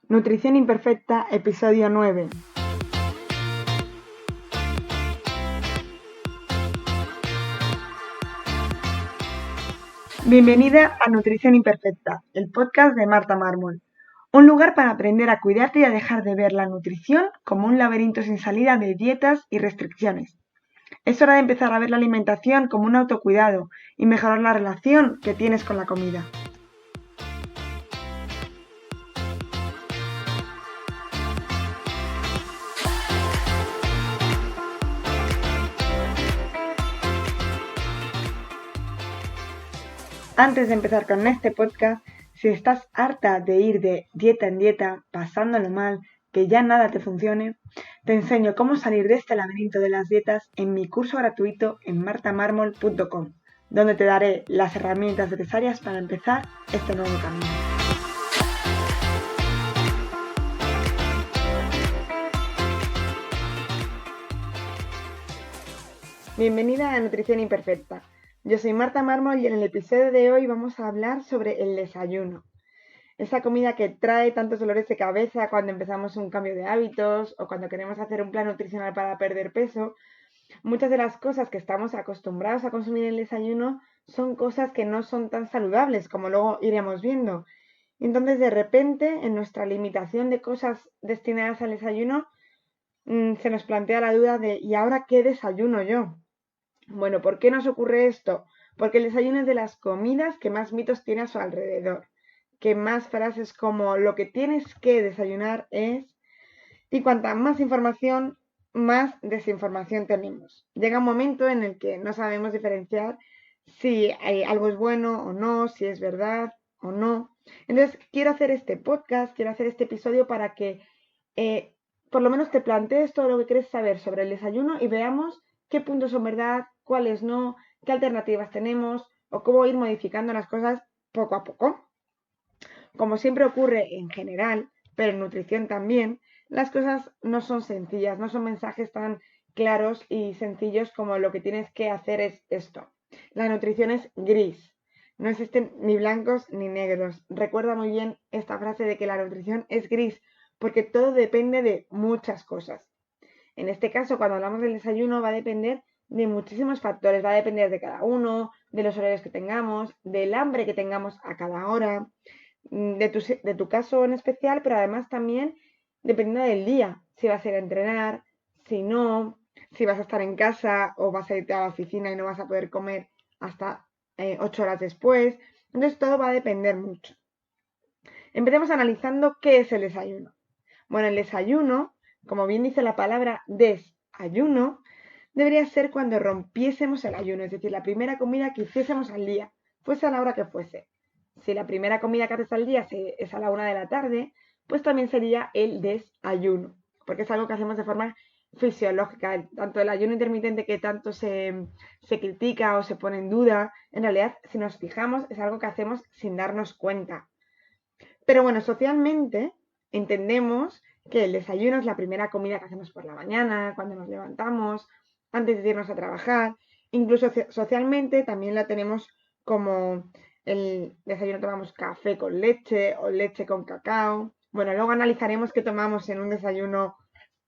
Nutrición Imperfecta, episodio 9. Bienvenida a Nutrición Imperfecta, el podcast de Marta Mármol. Un lugar para aprender a cuidarte y a dejar de ver la nutrición como un laberinto sin salida de dietas y restricciones. Es hora de empezar a ver la alimentación como un autocuidado y mejorar la relación que tienes con la comida. Antes de empezar con este podcast, si estás harta de ir de dieta en dieta, pasándolo mal, que ya nada te funcione, te enseño cómo salir de este laberinto de las dietas en mi curso gratuito en martamarmol.com, donde te daré las herramientas necesarias para empezar este nuevo camino. Bienvenida a Nutrición Imperfecta. Yo soy Marta Mármol y en el episodio de hoy vamos a hablar sobre el desayuno. Esa comida que trae tantos dolores de cabeza cuando empezamos un cambio de hábitos o cuando queremos hacer un plan nutricional para perder peso. Muchas de las cosas que estamos acostumbrados a consumir en el desayuno son cosas que no son tan saludables, como luego iremos viendo. Entonces, de repente, en nuestra limitación de cosas destinadas al desayuno, se nos plantea la duda de ¿y ahora qué desayuno yo? Bueno, ¿por qué nos ocurre esto? Porque el desayuno es de las comidas que más mitos tiene a su alrededor, que más frases como lo que tienes que desayunar es, y cuanta más información, más desinformación tenemos. Llega un momento en el que no sabemos diferenciar si algo es bueno o no, si es verdad o no. Entonces, quiero hacer este podcast, quiero hacer este episodio para que por lo menos te plantees todo lo que quieres saber sobre el desayuno y veamos qué puntos son verdad, cuáles no, qué alternativas tenemos o cómo ir modificando las cosas poco a poco. Como siempre ocurre en general, pero en nutrición también, las cosas no son sencillas, no son mensajes tan claros y sencillos como lo que tienes que hacer es esto. La nutrición es gris. No existen ni blancos ni negros. Recuerda muy bien esta frase de que la nutrición es gris, porque todo depende de muchas cosas. En este caso, cuando hablamos del desayuno, va a depender de muchísimos factores. Va a depender de cada uno, de los horarios que tengamos, del hambre que tengamos a cada hora, de tu caso en especial, pero además también dependiendo del día. Si vas a ir a entrenar, si no, si vas a estar en casa o vas a irte a la oficina y no vas a poder comer hasta 8 horas después. Entonces todo va a depender mucho. Empecemos analizando qué es el desayuno. Bueno, el desayuno, como bien dice la palabra desayuno, debería ser cuando rompiésemos el ayuno, es decir, la primera comida que hiciésemos al día, fuese a la hora que fuese. Si la primera comida que haces al día es a la 1 de la tarde, pues también sería el desayuno, porque es algo que hacemos de forma fisiológica. Tanto el ayuno intermitente que tanto se critica o se pone en duda, en realidad, si nos fijamos, es algo que hacemos sin darnos cuenta. Pero bueno, socialmente entendemos que el desayuno es la primera comida que hacemos por la mañana, cuando nos levantamos, antes de irnos a trabajar. Incluso socialmente también la tenemos como el desayuno tomamos café con leche o leche con cacao. Bueno, luego analizaremos qué tomamos en un desayuno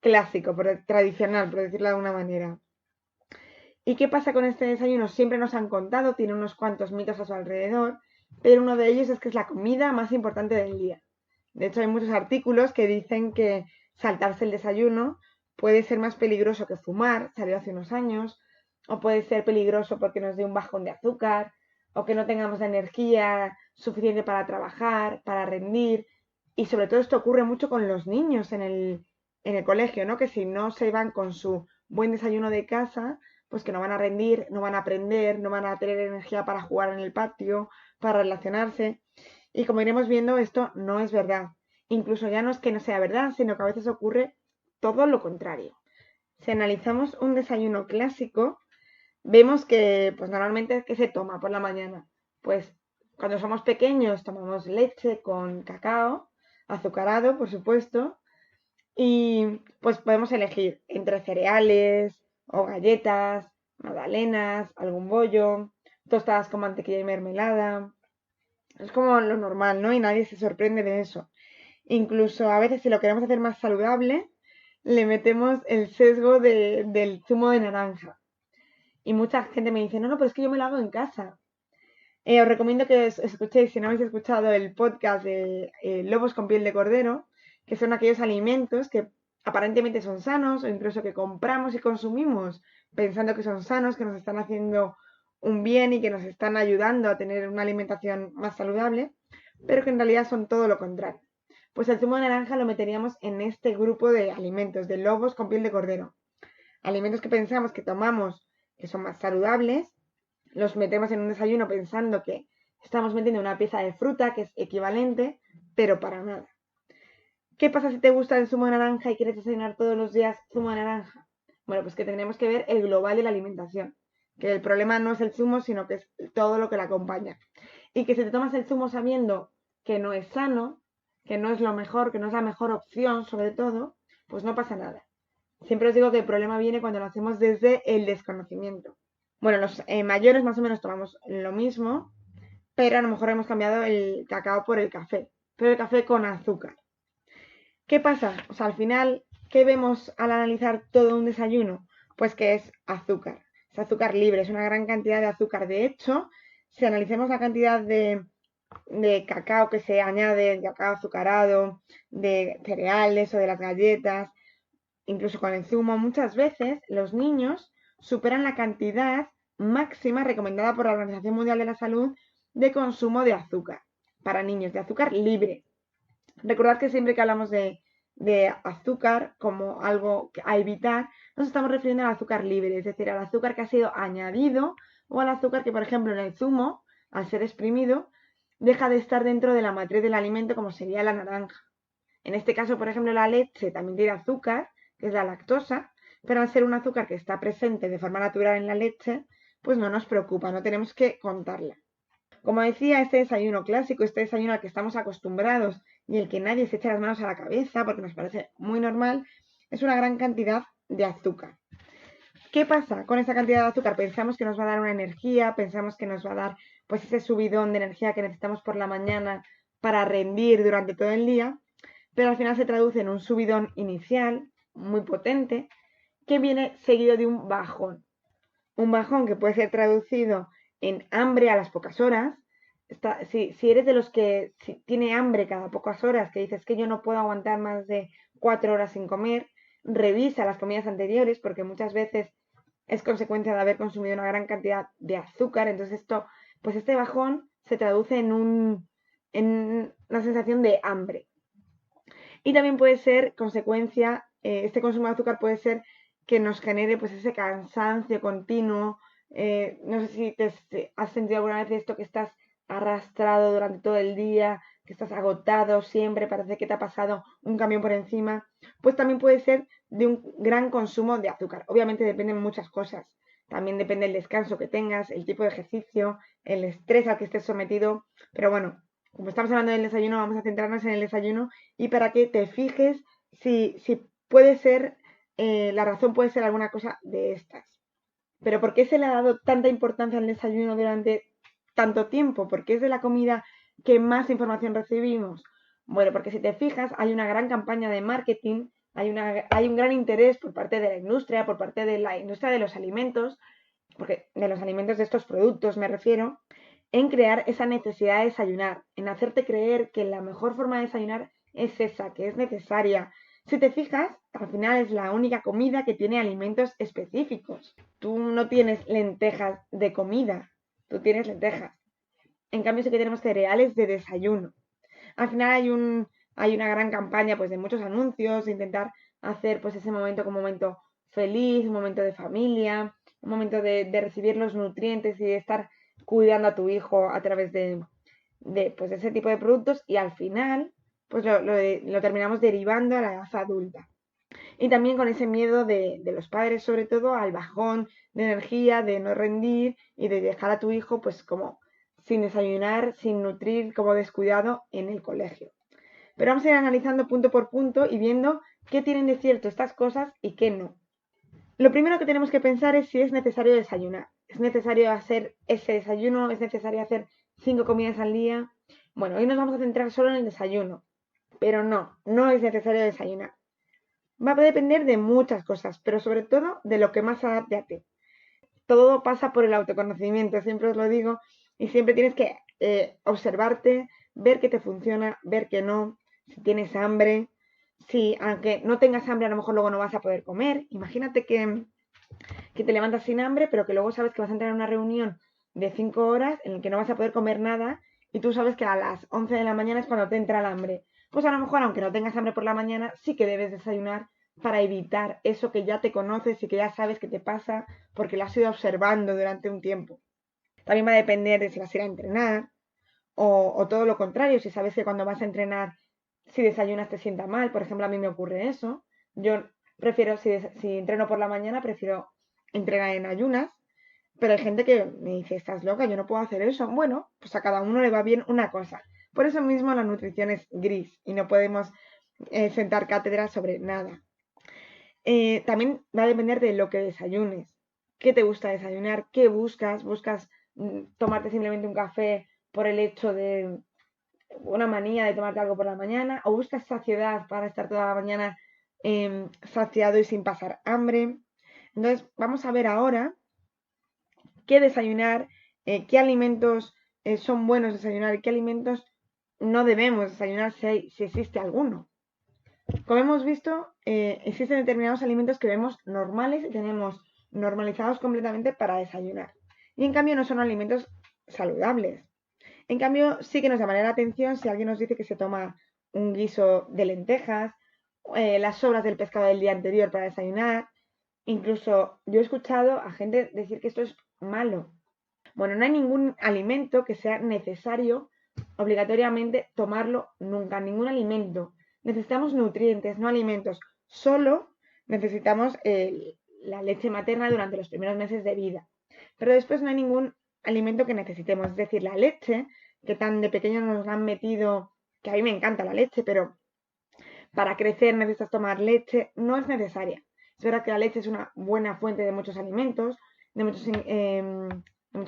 clásico, tradicional, por decirlo de alguna manera. ¿Y qué pasa con este desayuno? Siempre nos han contado, tiene unos cuantos mitos a su alrededor, pero uno de ellos es que es la comida más importante del día. De hecho, hay muchos artículos que dicen que saltarse el desayuno puede ser más peligroso que fumar, salió hace unos años, o puede ser peligroso porque nos dé un bajón de azúcar, o que no tengamos la energía suficiente para trabajar, para rendir. Y sobre todo esto ocurre mucho con los niños en el colegio, ¿no? Que si no se van con su buen desayuno de casa, pues que no van a rendir, no van a aprender, no van a tener energía para jugar en el patio, para relacionarse. Y como iremos viendo, esto no es verdad. Incluso ya no es que no sea verdad, sino que a veces ocurre todo lo contrario. Si analizamos un desayuno clásico, vemos que pues normalmente ¿qué se toma por la mañana? Pues cuando somos pequeños tomamos leche con cacao, azucarado, por supuesto, y pues podemos elegir entre cereales o galletas, magdalenas, algún bollo, tostadas con mantequilla y mermelada. Es como lo normal, ¿no? Y nadie se sorprende de eso. Incluso a veces si lo queremos hacer más saludable, le metemos el sesgo del zumo de naranja. Y mucha gente me dice, no, pero es que yo me lo hago en casa. Os recomiendo que os escuchéis, si no habéis escuchado el podcast de Lobos con piel de cordero, que son aquellos alimentos que aparentemente son sanos o incluso que compramos y consumimos pensando que son sanos, que nos están haciendo un bien y que nos están ayudando a tener una alimentación más saludable, pero que en realidad son todo lo contrario. Pues el zumo de naranja lo meteríamos en este grupo de alimentos, de lobos con piel de cordero. Alimentos que pensamos que tomamos que son más saludables, los metemos en un desayuno pensando que estamos metiendo una pieza de fruta que es equivalente, pero para nada. ¿Qué pasa si te gusta el zumo de naranja y quieres desayunar todos los días zumo de naranja? Bueno, pues que tenemos que ver el global de la alimentación, que el problema no es el zumo, sino que es todo lo que la acompaña. Y que si te tomas el zumo sabiendo que no es sano, que no es lo mejor, que no es la mejor opción, sobre todo, pues no pasa nada. Siempre os digo que el problema viene cuando lo hacemos desde el desconocimiento. Bueno, los mayores más o menos tomamos lo mismo, pero a lo mejor hemos cambiado el cacao por el café, pero el café con azúcar. ¿Qué pasa? O sea, al final, ¿qué vemos al analizar todo un desayuno? Pues que es azúcar. Es azúcar libre, es una gran cantidad de azúcar. De hecho, si analicemos la cantidad de cacao que se añade, de cacao azucarado, de cereales o de las galletas, incluso con el zumo, muchas veces los niños superan la cantidad máxima recomendada por la Organización Mundial de la Salud de consumo de azúcar para niños, de azúcar libre. Recordad que siempre que hablamos de azúcar como algo a evitar, nos estamos refiriendo al azúcar libre, es decir, al azúcar que ha sido añadido o al azúcar que, por ejemplo, en el zumo, al ser exprimido, deja de estar dentro de la matriz del alimento como sería la naranja. En este caso, por ejemplo, la leche también tiene azúcar, que es la lactosa, pero al ser un azúcar que está presente de forma natural en la leche, pues no nos preocupa, no tenemos que contarla. Como decía, este desayuno clásico, este desayuno al que estamos acostumbrados y el que nadie se echa las manos a la cabeza porque nos parece muy normal, es una gran cantidad de azúcar. ¿Qué pasa con esa cantidad de azúcar? Pensamos que nos va a dar una energía, pensamos que nos va a dar pues ese subidón de energía que necesitamos por la mañana para rendir durante todo el día, pero al final se traduce en un subidón inicial muy potente que viene seguido de un bajón. Un bajón que puede ser traducido en hambre a las pocas horas. Si eres de los que tiene hambre cada pocas horas, que dices que yo no puedo aguantar más de 4 horas sin comer, revisa las comidas anteriores porque muchas veces es consecuencia de haber consumido una gran cantidad de azúcar. Entonces pues este bajón se traduce en una sensación de hambre. Y también puede ser consecuencia, este consumo de azúcar puede ser que nos genere pues ese cansancio continuo. No sé si te has sentido alguna vez esto, que estás arrastrado durante todo el día, que estás agotado siempre, parece que te ha pasado un camión por encima. Pues también puede ser de un gran consumo de azúcar. Obviamente dependen muchas cosas. También depende el descanso que tengas, el tipo de ejercicio, el estrés al que estés sometido. Pero bueno, como estamos hablando del desayuno, vamos a centrarnos en el desayuno y para que te fijes si puede ser, la razón puede ser alguna cosa de estas. Pero ¿por qué se le ha dado tanta importancia al desayuno durante tanto tiempo? ¿Por qué es de la comida que más información recibimos? Bueno, porque si te fijas, hay una gran campaña de marketing, hay un gran interés por parte de la industria, por parte de la industria de los alimentos, porque de los alimentos de estos productos me refiero, en crear esa necesidad de desayunar, en hacerte creer que la mejor forma de desayunar es esa, que es necesaria. Si te fijas, al final es la única comida que tiene alimentos específicos. Tú no tienes lentejas de comida, tú tienes lentejas. En cambio sí que tenemos cereales de desayuno. Al final hay una gran campaña pues de muchos anuncios, de intentar hacer pues ese momento como un momento feliz, un momento de familia, un momento de recibir los nutrientes y de estar cuidando a tu hijo a través pues, de ese tipo de productos, y al final pues lo terminamos derivando a la edad adulta. Y también con ese miedo de los padres, sobre todo, al bajón de energía, de no rendir y de dejar a tu hijo pues como sin desayunar, sin nutrir, como descuidado en el colegio. Pero vamos a ir analizando punto por punto y viendo qué tienen de cierto estas cosas y qué no. Lo primero que tenemos que pensar es si es necesario desayunar. ¿Es necesario hacer ese desayuno? ¿Es necesario hacer 5 comidas al día? Bueno, hoy nos vamos a centrar solo en el desayuno. Pero no es necesario desayunar. Va a depender de muchas cosas, pero sobre todo de lo que más se adapte a ti. Todo pasa por el autoconocimiento, siempre os lo digo, y siempre tienes que observarte, ver qué te funciona, ver qué no, si tienes hambre, si aunque no tengas hambre a lo mejor luego no vas a poder comer. Imagínate que te levantas sin hambre, pero que luego sabes que vas a entrar en una reunión de 5 horas en la que no vas a poder comer nada y tú sabes que a las 11 de la mañana es cuando te entra el hambre. Pues a lo mejor, aunque no tengas hambre por la mañana, sí que debes desayunar para evitar eso que ya te conoces y que ya sabes que te pasa porque lo has ido observando durante un tiempo. También va a depender de si vas a ir a entrenar o todo lo contrario, si sabes que cuando vas a entrenar, si desayunas te sienta mal. Por ejemplo, a mí me ocurre eso. Yo prefiero, si entreno por la mañana, prefiero entrenar en ayunas, pero hay gente que me dice, estás loca, yo no puedo hacer eso. Bueno, pues a cada uno le va bien una cosa. Por eso mismo la nutrición es gris y no podemos sentar cátedra sobre nada. También va a depender de lo que desayunes. ¿Qué te gusta desayunar? ¿Qué buscas? ¿Buscas tomarte simplemente un café por el hecho de una manía de tomarte algo por la mañana? ¿O buscas saciedad para estar toda la mañana saciado y sin pasar hambre? Entonces, vamos a ver ahora qué desayunar, qué alimentos son buenos desayunar y qué alimentos no debemos desayunar si existe alguno. Como hemos visto, existen determinados alimentos que vemos normales y tenemos normalizados completamente para desayunar. Y en cambio no son alimentos saludables. En cambio sí que nos llamaría la atención si alguien nos dice que se toma un guiso de lentejas, las sobras del pescado del día anterior para desayunar. Incluso yo he escuchado a gente decir que esto es malo. Bueno, no hay ningún alimento que sea necesario obligatoriamente tomarlo nunca, ningún alimento. Necesitamos nutrientes, no alimentos. Solo necesitamos la leche materna durante los primeros meses de vida. Pero después no hay ningún alimento que necesitemos. Es decir, la leche, que tan de pequeños nos han metido, que a mí me encanta la leche, pero para crecer necesitas tomar leche, no es necesaria. Es verdad que la leche es una buena fuente de muchos alimentos, de muchos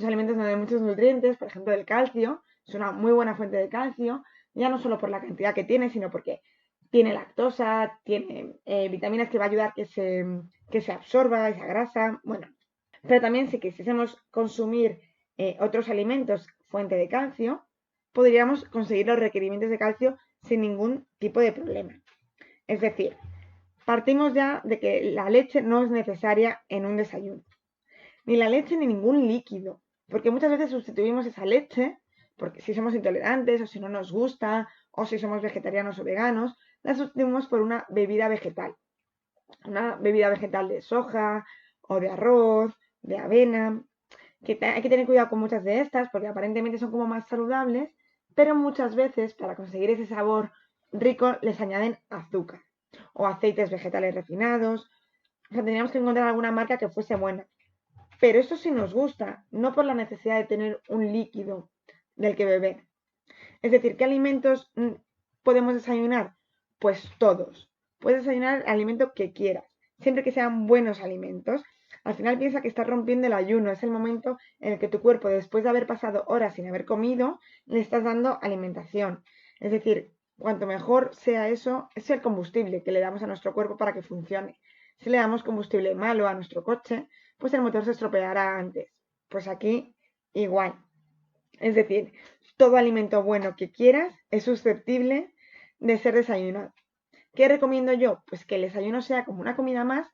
alimentos, no, de muchos nutrientes, por ejemplo, del calcio. Es una muy buena fuente de calcio, ya no solo por la cantidad que tiene, sino porque tiene lactosa, tiene vitaminas que va a ayudar que se absorba esa grasa. Bueno, pero también si quisiésemos consumir otros alimentos fuente de calcio, podríamos conseguir los requerimientos de calcio sin ningún tipo de problema. Es decir, partimos ya de que la leche no es necesaria en un desayuno. Ni la leche ni ningún líquido. Porque muchas veces sustituimos esa leche, porque si somos intolerantes o si no nos gusta, o si somos vegetarianos o veganos, la sustituimos por una bebida vegetal. Una bebida vegetal de soja o de arroz, de avena. Que hay que tener cuidado con muchas de estas porque aparentemente son como más saludables, pero muchas veces para conseguir ese sabor rico les añaden azúcar o aceites vegetales refinados. O sea, tendríamos que encontrar alguna marca que fuese buena. Pero eso sí nos gusta, no por la necesidad de tener un líquido del que beber. Es decir, ¿qué alimentos podemos desayunar? Pues todos. Puedes desayunar el alimento que quieras, siempre que sean buenos alimentos. Al final piensa que estás rompiendo el ayuno, es el momento en el que tu cuerpo, después de haber pasado horas sin haber comido, le estás dando alimentación. Es decir, cuanto mejor sea eso, es el combustible que le damos a nuestro cuerpo para que funcione. Si le damos combustible malo a nuestro coche, pues el motor se estropeará antes. Pues aquí igual. Es decir, todo alimento bueno que quieras es susceptible de ser desayunado. ¿Qué recomiendo yo? Pues que el desayuno sea como una comida más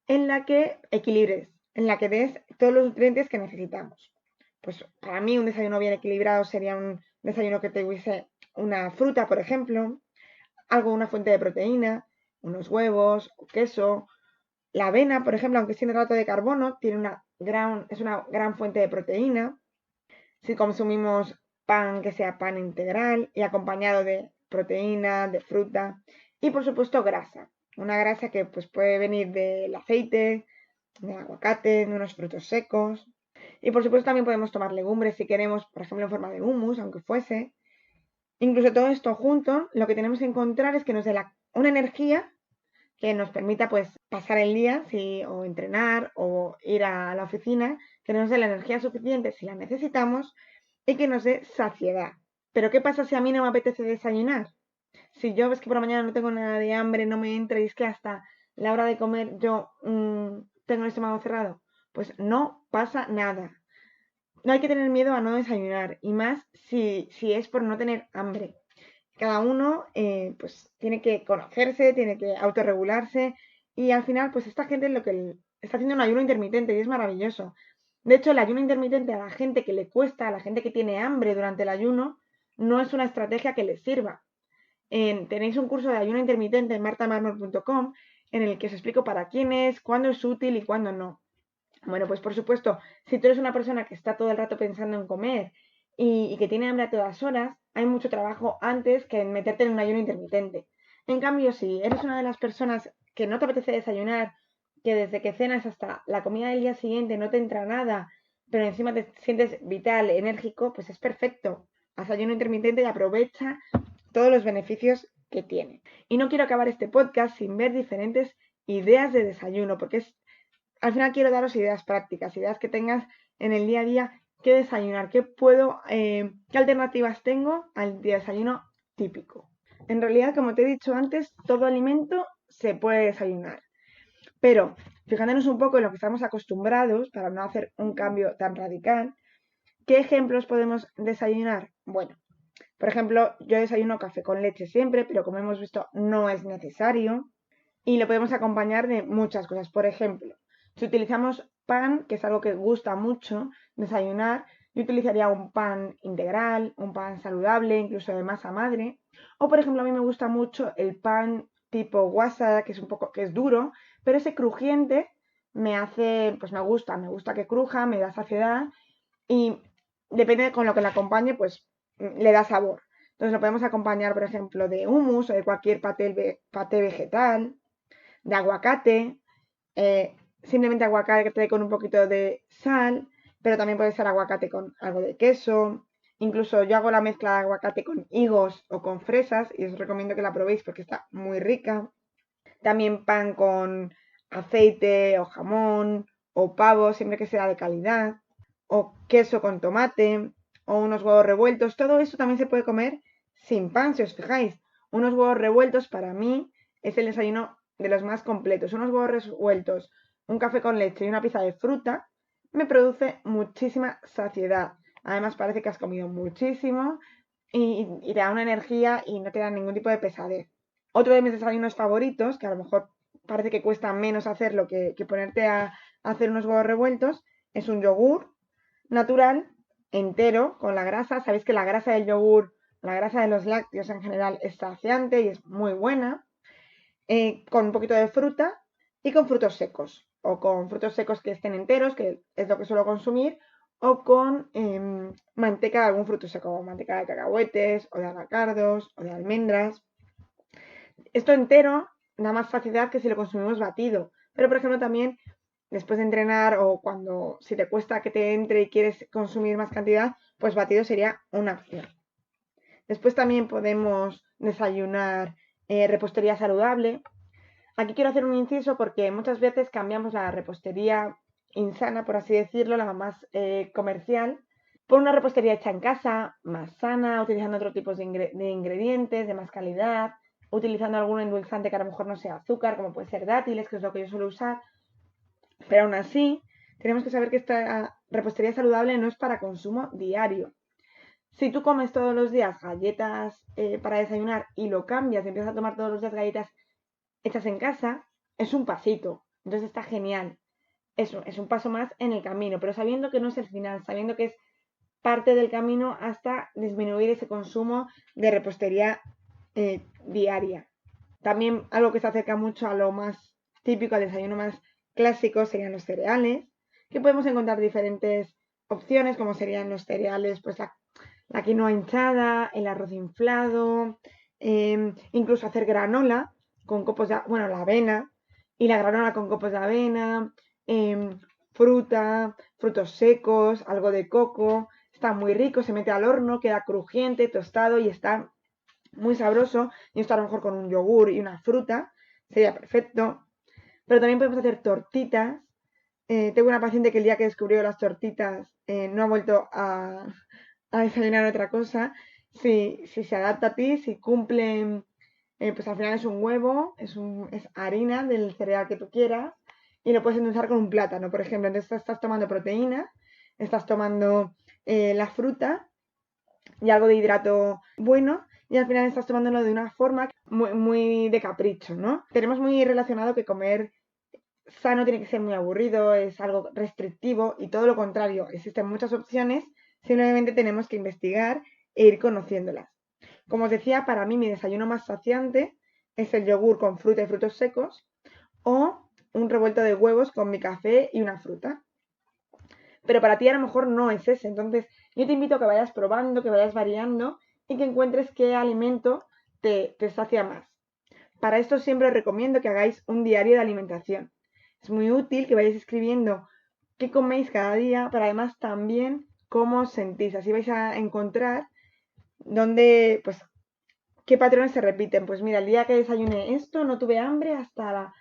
en la que equilibres, en la que des todos los nutrientes que necesitamos. Pues para mí un desayuno bien equilibrado sería un desayuno que tuviese una fruta, por ejemplo, una fuente de proteína, unos huevos, queso. La avena, por ejemplo, aunque tiene hidrato de carbono, es una gran fuente de proteína. Si consumimos pan, que sea pan integral y acompañado de proteína, de fruta y por supuesto grasa. Una grasa que pues, puede venir del aceite, del aguacate, de unos frutos secos. Y por supuesto también podemos tomar legumbres si queremos, por ejemplo en forma de hummus, aunque fuese. Incluso todo esto junto, lo que tenemos que encontrar es que nos dé una energía que nos permita pues pasar el día o entrenar o ir a la oficina, que nos dé la energía suficiente si la necesitamos y que nos dé saciedad. Pero ¿qué pasa si a mí no me apetece desayunar? Si yo ves que por la mañana no tengo nada de hambre, no me entra y es que hasta la hora de comer yo tengo el estómago cerrado, pues no pasa nada. No hay que tener miedo a no desayunar y más si es por no tener hambre. Cada uno pues tiene que conocerse, tiene que autorregularse y al final pues esta gente es lo que está haciendo un ayuno intermitente y es maravilloso. De hecho, el ayuno intermitente a la gente que le cuesta, a la gente que tiene hambre durante el ayuno, no es una estrategia que les sirva. Tenéis un curso de ayuno intermitente en martamarmol.com en el que os explico para quién es, cuándo es útil y cuándo no. Bueno, pues por supuesto, si tú eres una persona que está todo el rato pensando en comer y que tiene hambre a todas horas, hay mucho trabajo antes que en meterte en un ayuno intermitente. En cambio, si eres una de las personas que no te apetece desayunar, que desde que cenas hasta la comida del día siguiente no te entra nada, pero encima te sientes vital, enérgico, pues es perfecto. Haz ayuno intermitente y aprovecha todos los beneficios que tiene. Y no quiero acabar este podcast sin ver diferentes ideas de desayuno, porque al final quiero daros ideas prácticas, ideas que tengas en el día a día, qué desayunar, qué alternativas tengo al desayuno típico. En realidad, como te he dicho antes, todo alimento se puede desayunar, pero fijándonos un poco en lo que estamos acostumbrados para no hacer un cambio tan radical, ¿qué ejemplos podemos desayunar? Bueno, por ejemplo, yo desayuno café con leche siempre, pero como hemos visto no es necesario y lo podemos acompañar de muchas cosas. Por ejemplo, si utilizamos pan, que es algo que gusta mucho desayunar, yo utilizaría un pan integral, un pan saludable, incluso de masa madre. O por ejemplo, a mí me gusta mucho el pan tipo guasa, que es un poco, que es duro, pero ese crujiente me hace, pues me gusta que cruja, me da saciedad y depende de con lo que le acompañe, pues le da sabor. Entonces lo podemos acompañar, por ejemplo, de hummus o de cualquier paté vegetal, de aguacate, simplemente aguacate con un poquito de sal, pero también puede ser aguacate con algo de queso. Incluso yo hago la mezcla de aguacate con higos o con fresas y os recomiendo que la probéis porque está muy rica. También pan con aceite o jamón o pavo, siempre que sea de calidad, o queso con tomate, o unos huevos revueltos. Todo eso también se puede comer sin pan, si os fijáis. Unos huevos revueltos para mí es el desayuno de los más completos. Unos huevos revueltos, un café con leche y una pieza de fruta me produce muchísima saciedad. Además parece que has comido muchísimo y te da una energía y no te da ningún tipo de pesadez. Otro de mis desayunos favoritos, que a lo mejor parece que cuesta menos hacerlo que ponerte a hacer unos huevos revueltos, es un yogur natural, entero, con la grasa. Sabéis que la grasa del yogur, la grasa de los lácteos en general es saciante y es muy buena, con un poquito de fruta y con frutos secos, o con frutos secos que estén enteros, que es lo que suelo consumir, o con manteca de algún fruto seco, manteca de cacahuetes, o de anacardos, o de almendras. Esto entero da más saciedad que si lo consumimos batido, pero por ejemplo también después de entrenar o cuando si te cuesta que te entre y quieres consumir más cantidad, pues batido sería una opción. Después también podemos desayunar repostería saludable. Aquí quiero hacer un inciso porque muchas veces cambiamos la repostería insana, por así decirlo, la más comercial, por una repostería hecha en casa, más sana, utilizando otro tipo de ingredientes, de más calidad, utilizando algún endulzante que a lo mejor no sea azúcar, como puede ser dátiles, que es lo que yo suelo usar. Pero aún así, tenemos que saber que esta repostería saludable no es para consumo diario. Si tú comes todos los días galletas para desayunar y lo cambias y empiezas a tomar todos los días galletas hechas en casa, es un pasito. Entonces está genial. Eso, es un paso más en el camino, pero sabiendo que no es el final, sabiendo que es parte del camino hasta disminuir ese consumo de repostería diaria. También algo que se acerca mucho a lo más típico, al desayuno más clásico, serían los cereales, que podemos encontrar diferentes opciones, como serían los cereales, pues la quinoa hinchada, el arroz inflado, incluso hacer granola con copos de, bueno, la avena, y la granola con copos de avena, fruta, frutos secos, algo de coco, está muy rico, se mete al horno, queda crujiente, tostado y está muy sabroso. Y esto a lo mejor con un yogur y una fruta sería perfecto. Pero también podemos hacer tortitas. Tengo una paciente que el día que descubrió las tortitas no ha vuelto a desayunar otra cosa. Si se adapta a ti, si cumple pues al final es un huevo, es harina del cereal que tú quieras y lo puedes endulzar con un plátano, por ejemplo. Entonces estás tomando proteína, estás tomando la fruta y algo de hidrato bueno y al final estás tomándolo de una forma muy, muy de capricho, ¿no? Tenemos muy relacionado que comer sano tiene que ser muy aburrido, es algo restrictivo y todo lo contrario, existen muchas opciones, simplemente tenemos que investigar e ir conociéndolas. Como os decía, para mí mi desayuno más saciante es el yogur con fruta y frutos secos o un revuelto de huevos con mi café y una fruta. Pero para ti a lo mejor no es ese, entonces yo te invito a que vayas probando, que vayas variando y que encuentres qué alimento te sacia más. Para esto siempre os recomiendo que hagáis un diario de alimentación. Es muy útil que vayáis escribiendo qué coméis cada día, pero además también cómo os sentís. Así vais a encontrar dónde, pues, qué patrones se repiten. Pues mira, el día que desayuné esto no tuve hambre hasta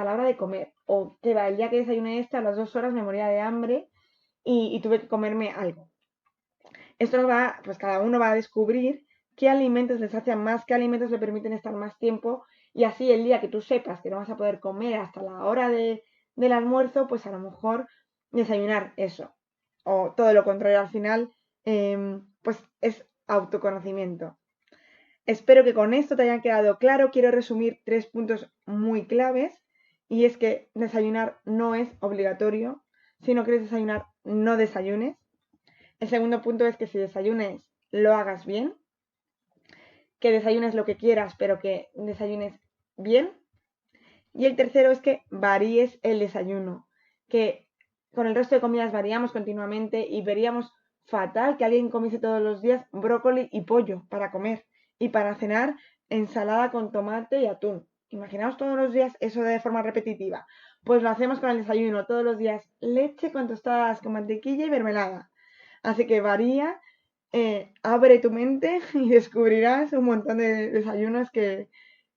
la hora de comer. O que va, el día que desayuné esto a las 2 horas me moría de hambre y tuve que comerme algo. Esto va, pues cada uno va a descubrir qué alimentos les hacen más, qué alimentos le permiten estar más tiempo y así el día que tú sepas que no vas a poder comer hasta la hora del almuerzo, pues a lo mejor desayunar eso. O todo lo contrario, al final, pues es autoconocimiento. Espero que con esto te hayan quedado claro. Quiero resumir 3 puntos muy claves y es que desayunar no es obligatorio. Si no quieres desayunar, no desayunes. El segundo punto es que si desayunes, lo hagas bien, que desayunes lo que quieras, pero que desayunes bien. Y el tercero es que varíes el desayuno, que con el resto de comidas variamos continuamente y veríamos fatal que alguien comiese todos los días brócoli y pollo para comer y para cenar ensalada con tomate y atún. Imaginaos todos los días eso de forma repetitiva. Pues lo hacemos con el desayuno, todos los días leche con tostadas con mantequilla y mermelada. Así que varía, abre tu mente y descubrirás un montón de desayunos que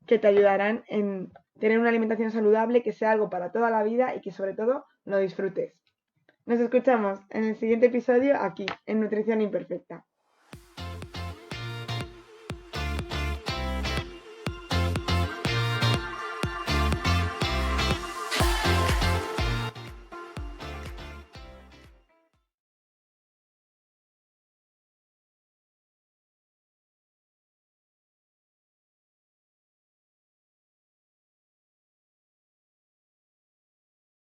te ayudarán en tener una alimentación saludable, que sea algo para toda la vida y que sobre todo lo disfrutes. Nos escuchamos en el siguiente episodio aquí, en Nutrición Imperfecta.